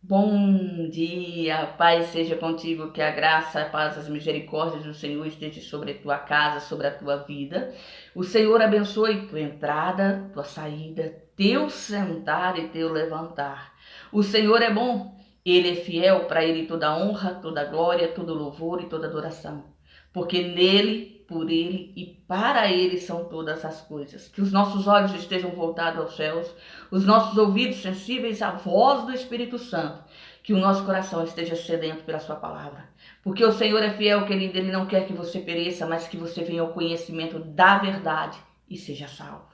Bom dia, paz seja contigo, que a graça, a paz, as misericórdias do Senhor esteja sobre a tua casa, sobre a tua vida. O Senhor abençoe tua entrada, tua saída, teu sentar e teu levantar. O Senhor é bom, Ele é fiel, para Ele toda honra, toda glória, todo louvor e toda adoração. Porque nele, por Ele e para Ele são todas as coisas. Que os nossos olhos estejam voltados aos céus, os nossos ouvidos sensíveis à voz do Espírito Santo, que o nosso coração esteja sedento pela sua palavra. Porque o Senhor é fiel, querido, Ele não quer que você pereça, mas que você venha ao conhecimento da verdade e seja salvo.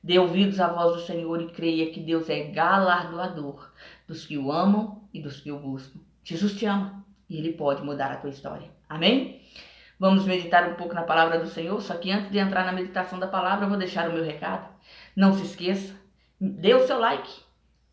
Dê ouvidos à voz do Senhor e creia que Deus é galardoador dos que o amam e dos que o buscam. Jesus te ama e Ele pode mudar a tua história. Amém? Vamos meditar um pouco na palavra do Senhor, só que antes de entrar na meditação da palavra, eu vou deixar o meu recado. Não se esqueça, dê o seu like,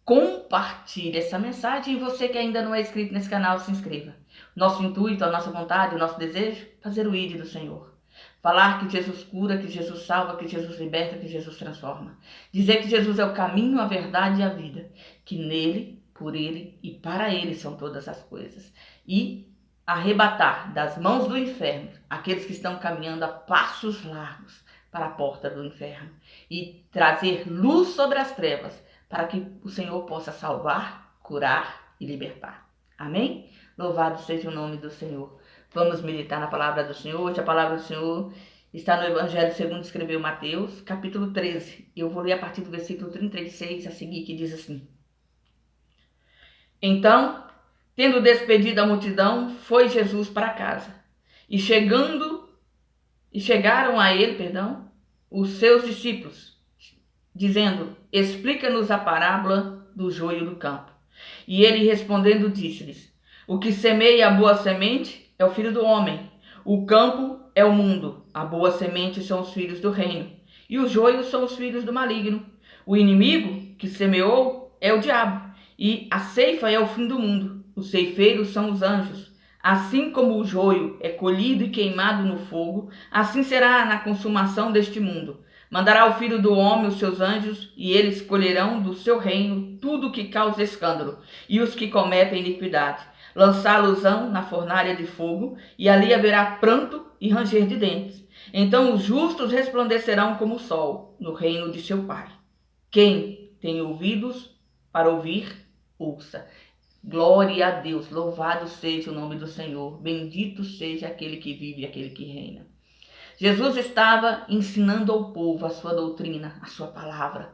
compartilhe essa mensagem e você que ainda não é inscrito nesse canal, se inscreva. Nosso intuito, a nossa vontade, o nosso desejo, fazer o ID do Senhor. Falar que Jesus cura, que Jesus salva, que Jesus liberta, que Jesus transforma. Dizer que Jesus é o caminho, a verdade e a vida. Que nele, por ele e para ele são todas as coisas. E arrebatar das mãos do inferno aqueles que estão caminhando a passos largos para a porta do inferno. E trazer luz sobre as trevas, para que o Senhor possa salvar, curar e libertar. Amém? Louvado seja o nome do Senhor. Vamos meditar na palavra do Senhor. Hoje a palavra do Senhor está no Evangelho segundo escreveu Mateus, capítulo 13. Eu vou ler a partir do versículo 36 a seguir, que diz assim: Então, tendo despedido a multidão, foi Jesus para casa. E chegaram a ele, os seus discípulos, dizendo: Explica-nos a parábola do joio do campo. E ele respondendo disse-lhes: O que semeia a boa semente é o filho do homem. O campo é o mundo. A boa semente são os filhos do reino. E os joios são os filhos do maligno. O inimigo que semeou é o diabo. E a ceifa é o fim do mundo. Os ceifeiros são os anjos. Assim como o joio é colhido e queimado no fogo, assim será na consumação deste mundo. Mandará o Filho do Homem os seus anjos, e eles colherão do seu reino tudo que causa escândalo, e os que cometem iniquidade. Lançá-los-ão na fornalha de fogo, e ali haverá pranto e ranger de dentes. Então os justos resplandecerão como o sol, no reino de seu Pai. Quem tem ouvidos para ouvir, ouça. Glória a Deus, louvado seja o nome do Senhor, bendito seja aquele que vive e aquele que reina. Jesus estava ensinando ao povo a sua doutrina, a sua palavra.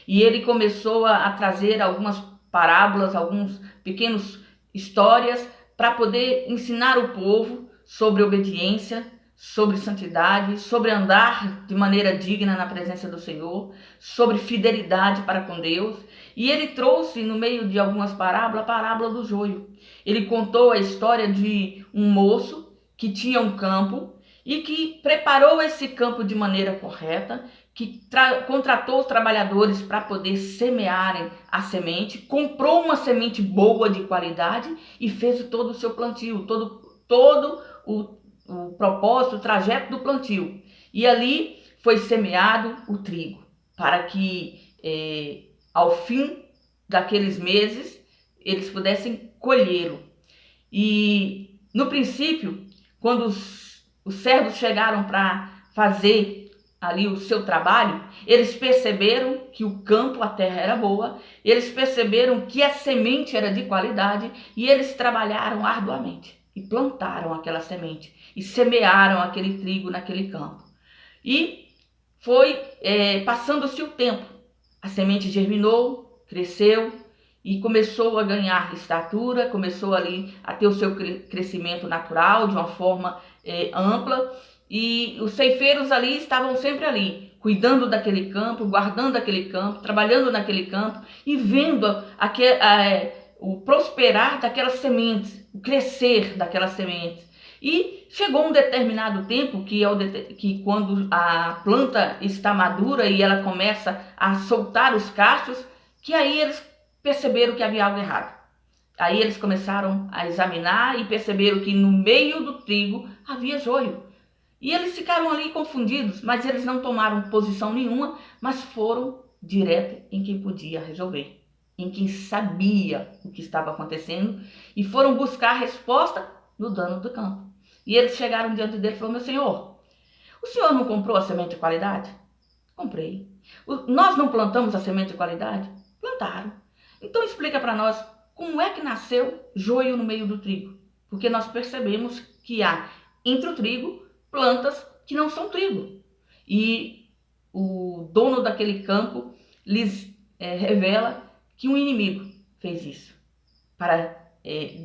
E ele começou a trazer algumas parábolas, algumas pequenas histórias para poder ensinar o povo sobre obediência, sobre santidade, sobre andar de maneira digna na presença do Senhor, sobre fidelidade para com Deus. E ele trouxe no meio de algumas parábolas a parábola do joio. Ele contou a história de um moço que tinha um campo e que preparou esse campo de maneira correta, que contratou os trabalhadores para poder semearem a semente, comprou uma semente boa de qualidade e fez todo o seu plantio, todo o propósito, o trajeto do plantio. E ali foi semeado o trigo, para que ao fim daqueles meses eles pudessem colhê-lo. E no princípio, quando os servos chegaram para fazer ali o seu trabalho, eles perceberam que o campo, a terra era boa, eles perceberam que a semente era de qualidade e eles trabalharam arduamente e plantaram aquela semente e semearam aquele trigo naquele campo. E foi passando-se o tempo, a semente germinou, cresceu e começou a ganhar estatura, começou ali a ter o seu crescimento natural de uma forma ampla, e os ceifeiros ali estavam sempre ali, cuidando daquele campo, guardando aquele campo, trabalhando naquele campo e vendo o prosperar daquelas sementes, o crescer daquelas sementes. E chegou um determinado tempo que quando a planta está madura e ela começa a soltar os cachos, que aí eles perceberam que havia algo errado. Aí eles começaram a examinar e perceberam que no meio do trigo havia joio. E eles ficaram ali confundidos, mas eles não tomaram posição nenhuma, mas foram direto em quem podia resolver. em quem sabia o que estava acontecendo e foram buscar a resposta no dono do campo. E eles chegaram diante dele e falaram: meu senhor, o senhor não comprou a semente de qualidade? Comprei. Nós não plantamos a semente de qualidade? Plantaram. Então explica para nós como é que nasceu joio no meio do trigo. Porque nós percebemos que há entre o trigo plantas que não são trigo. E o dono daquele campo lhes revela que um inimigo fez isso para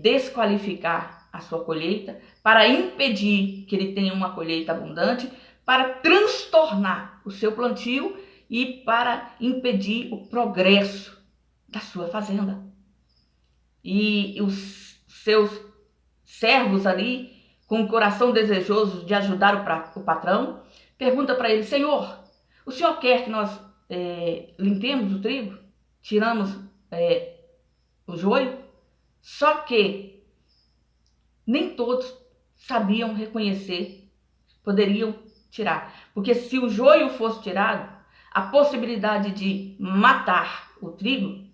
desqualificar a sua colheita, para impedir que ele tenha uma colheita abundante, para transtornar o seu plantio e para impedir o progresso da sua fazenda. E os seus servos ali, com o coração desejoso de ajudar o patrão, pergunta para ele: Senhor, o senhor quer que nós limpemos o trigo? Tiramos o joio? Só que nem todos sabiam reconhecer, poderiam tirar. Porque se o joio fosse tirado, a possibilidade de matar o trigo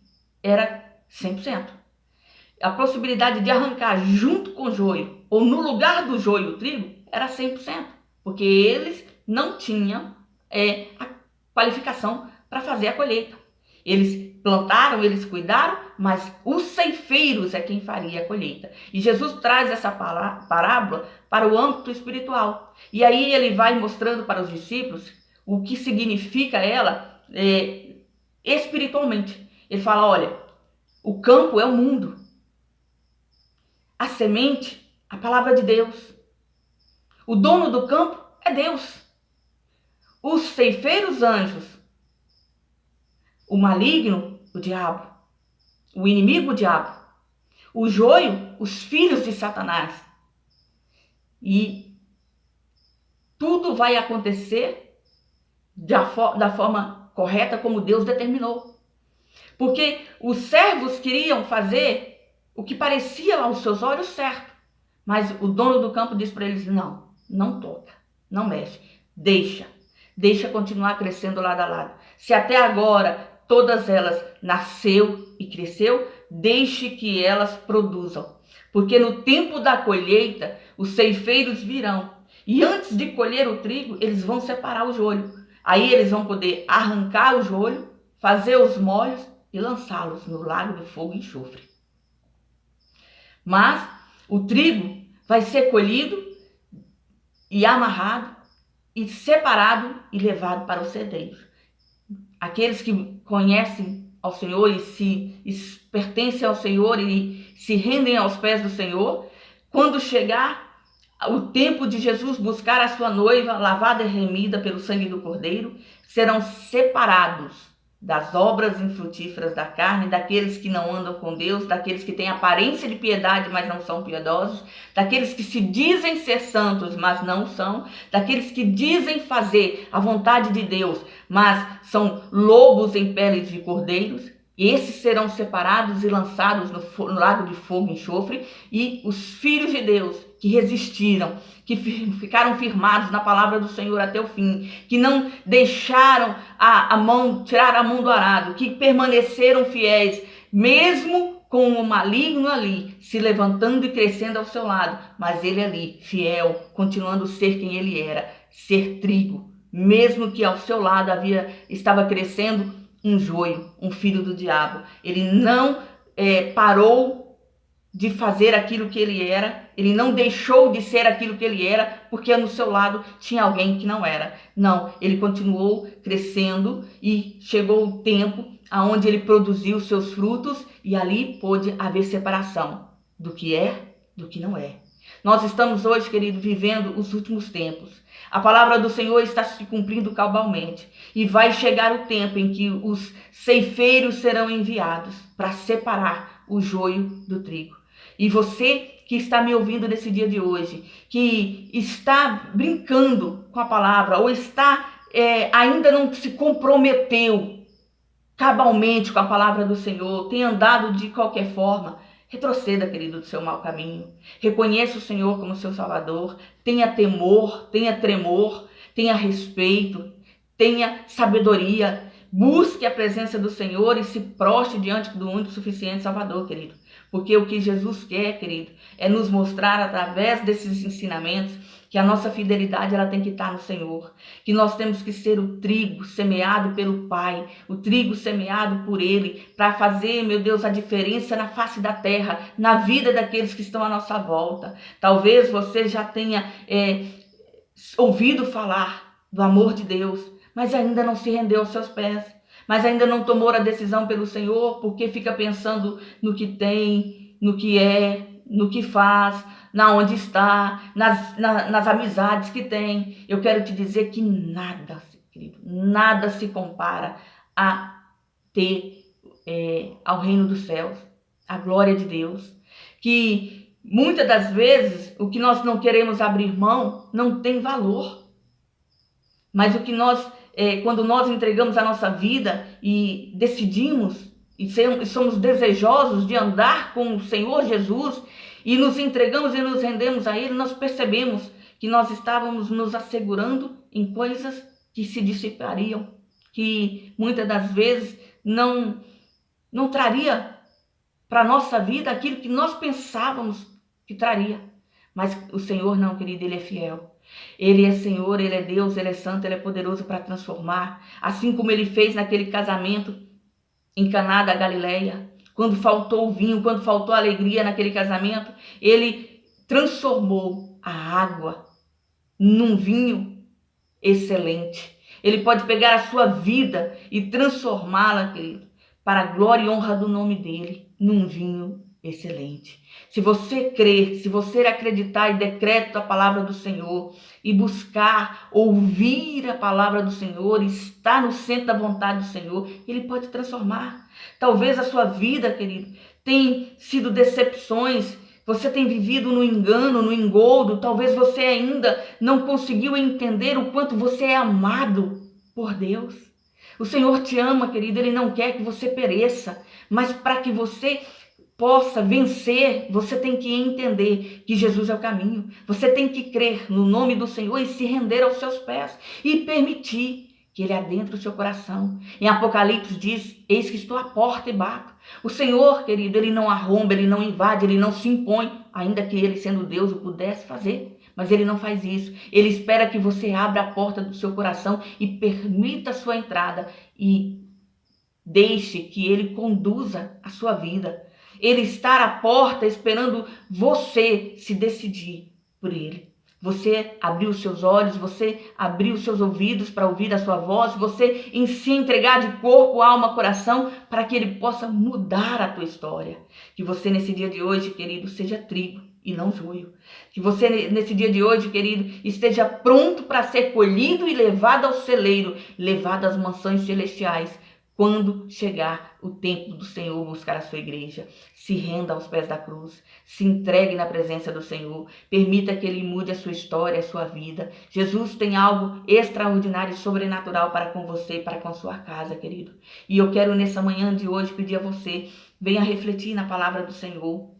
era 100%. A possibilidade de arrancar junto com o joio, ou no lugar do joio o trigo, era 100%. Porque eles não tinham a qualificação para fazer a colheita. Eles plantaram, eles cuidaram, mas os ceifeiros é quem faria a colheita. E Jesus traz essa parábola para o âmbito espiritual. E aí ele vai mostrando para os discípulos o que significa ela espiritualmente. Ele fala: olha, o campo é o mundo. A semente, a palavra de Deus. O dono do campo é Deus. Os ceifeiros, anjos. O maligno, o diabo. O inimigo, o diabo. O joio, os filhos de Satanás. E tudo vai acontecer da forma correta como Deus determinou. Porque os servos queriam fazer o que parecia aos seus olhos certo. Mas o dono do campo disse para eles: não toca, não mexe, deixa continuar crescendo lado a lado. Se até agora todas elas nasceu e cresceu, deixe que elas produzam. Porque no tempo da colheita, os ceifeiros virão. E antes de colher o trigo, eles vão separar o joio. Aí eles vão poder arrancar o joio, fazer os molhos e lançá-los no lago de fogo e enxofre. Mas o trigo vai ser colhido e amarrado e separado e levado para os cedeiros. Aqueles que conhecem ao Senhor e pertencem ao Senhor e se rendem aos pés do Senhor, quando chegar o tempo de Jesus buscar a sua noiva, lavada e remida pelo sangue do Cordeiro, serão separados das obras infrutíferas da carne, daqueles que não andam com Deus, daqueles que têm aparência de piedade, mas não são piedosos, daqueles que se dizem ser santos, mas não são, daqueles que dizem fazer a vontade de Deus, mas são lobos em peles de cordeiros. Esses serão separados e lançados no lago de fogo e enxofre. E os filhos de Deus que resistiram, que ficaram firmados na palavra do Senhor até o fim, que não deixaram tirar a mão do arado, que permaneceram fiéis, mesmo com o maligno ali, se levantando e crescendo ao seu lado, mas ele ali, fiel, continuando a ser quem ele era, ser trigo, mesmo que ao seu lado estava crescendo um joio, um filho do diabo. Ele não parou de fazer aquilo que ele era, ele não deixou de ser aquilo que ele era, porque no seu lado tinha alguém que não era. Não, ele continuou crescendo e chegou o tempo onde ele produziu seus frutos e ali pôde haver separação do que é, do que não é. Nós estamos hoje, querido, vivendo os últimos tempos. A palavra do Senhor está se cumprindo cabalmente. E vai chegar o tempo em que os ceifeiros serão enviados para separar o joio do trigo. E você que está me ouvindo nesse dia de hoje, que está brincando com a palavra, ou ainda não se comprometeu cabalmente com a palavra do Senhor, tem andado de qualquer forma, retroceda, querido, do seu mau caminho. Reconheça o Senhor como seu Salvador. Tenha temor, tenha tremor, tenha respeito, tenha sabedoria. Busque a presença do Senhor e se prostre diante do único suficiente Salvador, querido. Porque o que Jesus quer, querido, é nos mostrar através desses ensinamentos que a nossa fidelidade ela tem que estar no Senhor, que nós temos que ser o trigo semeado pelo Pai, o trigo semeado por Ele, para fazer, meu Deus, a diferença na face da terra, na vida daqueles que estão à nossa volta. Talvez você já tenha ouvido falar do amor de Deus, mas ainda não se rendeu aos seus pés, mas ainda não tomou a decisão pelo Senhor, porque fica pensando no que tem, no que é, no que faz, na onde está, nas amizades que tem. Eu quero te dizer que nada, querido, nada se compara a ter ao reino dos céus, a glória de Deus, que muitas das vezes o que nós não queremos abrir mão não tem valor, mas o que nós, quando nós entregamos a nossa vida e decidimos e somos desejosos de andar com o Senhor Jesus e nos entregamos e nos rendemos a Ele, nós percebemos que nós estávamos nos assegurando em coisas que se dissipariam, que muitas das vezes não traria para a nossa vida aquilo que nós pensávamos que traria. Mas o Senhor não, querido, Ele é fiel. Ele é Senhor, Ele é Deus, Ele é santo, Ele é poderoso para transformar. Assim como Ele fez naquele casamento em Caná da Galileia, quando faltou o vinho, quando faltou a alegria naquele casamento, Ele transformou a água num vinho excelente. Ele pode pegar a sua vida e transformá-la, querido, para a glória e honra do nome dEle, num vinho excelente. Se você crer, se você acreditar e decreta a palavra do Senhor e buscar ouvir a palavra do Senhor, estar no centro da vontade do Senhor, Ele pode transformar. Talvez a sua vida, querido, tenha sido decepções, você tem vivido no engano, no engodo, talvez você ainda não conseguiu entender o quanto você é amado por Deus. O Senhor te ama, querido, Ele não quer que você pereça, mas para que você possa vencer, você tem que entender que Jesus é o caminho. Você tem que crer no nome do Senhor e se render aos seus pés e permitir que Ele adentre o seu coração. Em Apocalipse diz, eis que estou à porta e bato. O Senhor, querido, Ele não arromba, Ele não invade, Ele não se impõe, ainda que Ele, sendo Deus, o pudesse fazer. Mas Ele não faz isso. Ele espera que você abra a porta do seu coração e permita a sua entrada e deixe que Ele conduza a sua vida. Ele está à porta esperando você se decidir por Ele. Você abrir os seus olhos, você abrir os seus ouvidos para ouvir a sua voz, você em se entregar de corpo, alma, coração, para que Ele possa mudar a tua história. Que você nesse dia de hoje, querido, seja trigo e não joio. Que você nesse dia de hoje, querido, esteja pronto para ser colhido e levado ao celeiro, levado às mansões celestiais, quando chegar o tempo do Senhor buscar a sua igreja. Se renda aos pés da cruz, se entregue na presença do Senhor, permita que Ele mude a sua história, a sua vida. Jesus tem algo extraordinário e sobrenatural para com você, para com a sua casa, querido. E eu quero nessa manhã de hoje pedir a você, venha refletir na palavra do Senhor,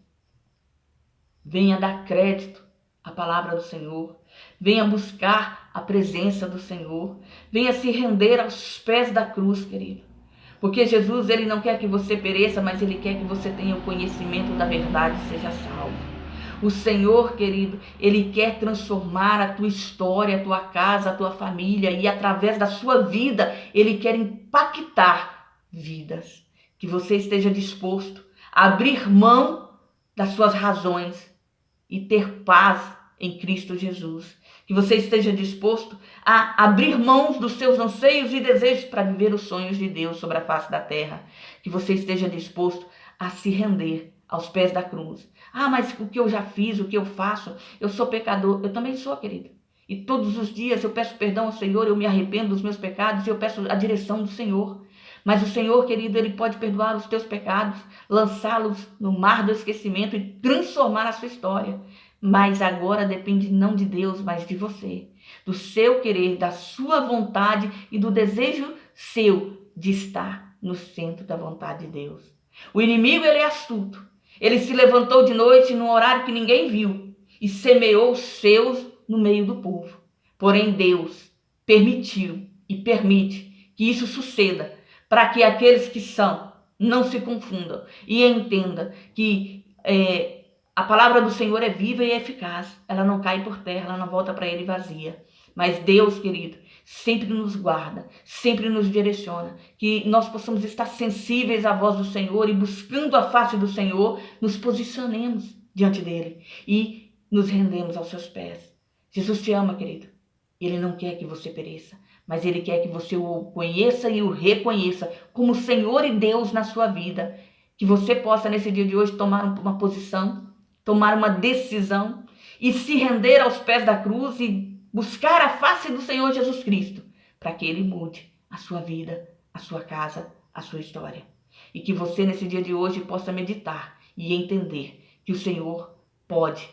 venha dar crédito à palavra do Senhor, venha buscar a presença do Senhor, venha se render aos pés da cruz, querido. Porque Jesus, Ele não quer que você pereça, mas Ele quer que você tenha o conhecimento da verdade e seja salvo. O Senhor, querido, Ele quer transformar a tua história, a tua casa, a tua família, e através da sua vida, Ele quer impactar vidas. Que você esteja disposto a abrir mão das suas razões e ter paz em Cristo Jesus. Que você esteja disposto a abrir mãos dos seus anseios e desejos para viver os sonhos de Deus sobre a face da terra. Que você esteja disposto a se render aos pés da cruz. Ah, mas o que eu já fiz, o que eu faço, eu sou pecador. Eu também sou, querido. E todos os dias eu peço perdão ao Senhor, eu me arrependo dos meus pecados e eu peço a direção do Senhor. Mas o Senhor, querido, Ele pode perdoar os teus pecados, lançá-los no mar do esquecimento e transformar a sua história. Mas agora depende não de Deus, mas de você, do seu querer, da sua vontade e do desejo seu de estar no centro da vontade de Deus. O inimigo, ele é astuto. Ele se levantou de noite num horário que ninguém viu e semeou os seus no meio do povo. Porém, Deus permitiu e permite que isso suceda para que aqueles que são não se confundam e entendam que a palavra do Senhor é viva e eficaz. Ela não cai por terra, ela não volta para ele vazia. Mas Deus, querido, sempre nos guarda, sempre nos direciona, que nós possamos estar sensíveis à voz do Senhor e buscando a face do Senhor, nos posicionemos diante dele e nos rendemos aos seus pés. Jesus te ama, querido. Ele não quer que você pereça, mas ele quer que você o conheça e o reconheça como Senhor e Deus na sua vida. Que você possa, nesse dia de hoje, tomar uma posição, tomar uma decisão e se render aos pés da cruz e buscar a face do Senhor Jesus Cristo, para que ele mude a sua vida, a sua casa, a sua história. E que você, nesse dia de hoje, possa meditar e entender que o Senhor pode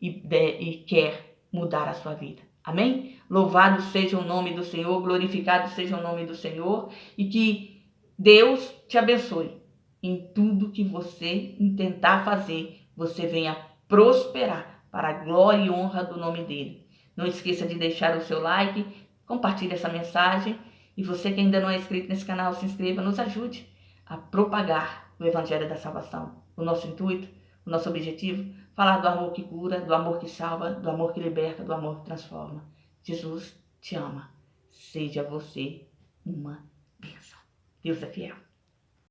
e quer mudar a sua vida. Amém? Louvado seja o nome do Senhor, glorificado seja o nome do Senhor, e que Deus te abençoe em tudo que você intentar fazer, você venha prosperar para a glória e honra do nome dele. Não esqueça de deixar o seu like, compartilhe essa mensagem, e você que ainda não é inscrito nesse canal, se inscreva, nos ajude a propagar o Evangelho da Salvação. O nosso intuito, o nosso objetivo, falar do amor que cura, do amor que salva, do amor que liberta, do amor que transforma. Jesus te ama. Seja você uma bênção. Deus é fiel.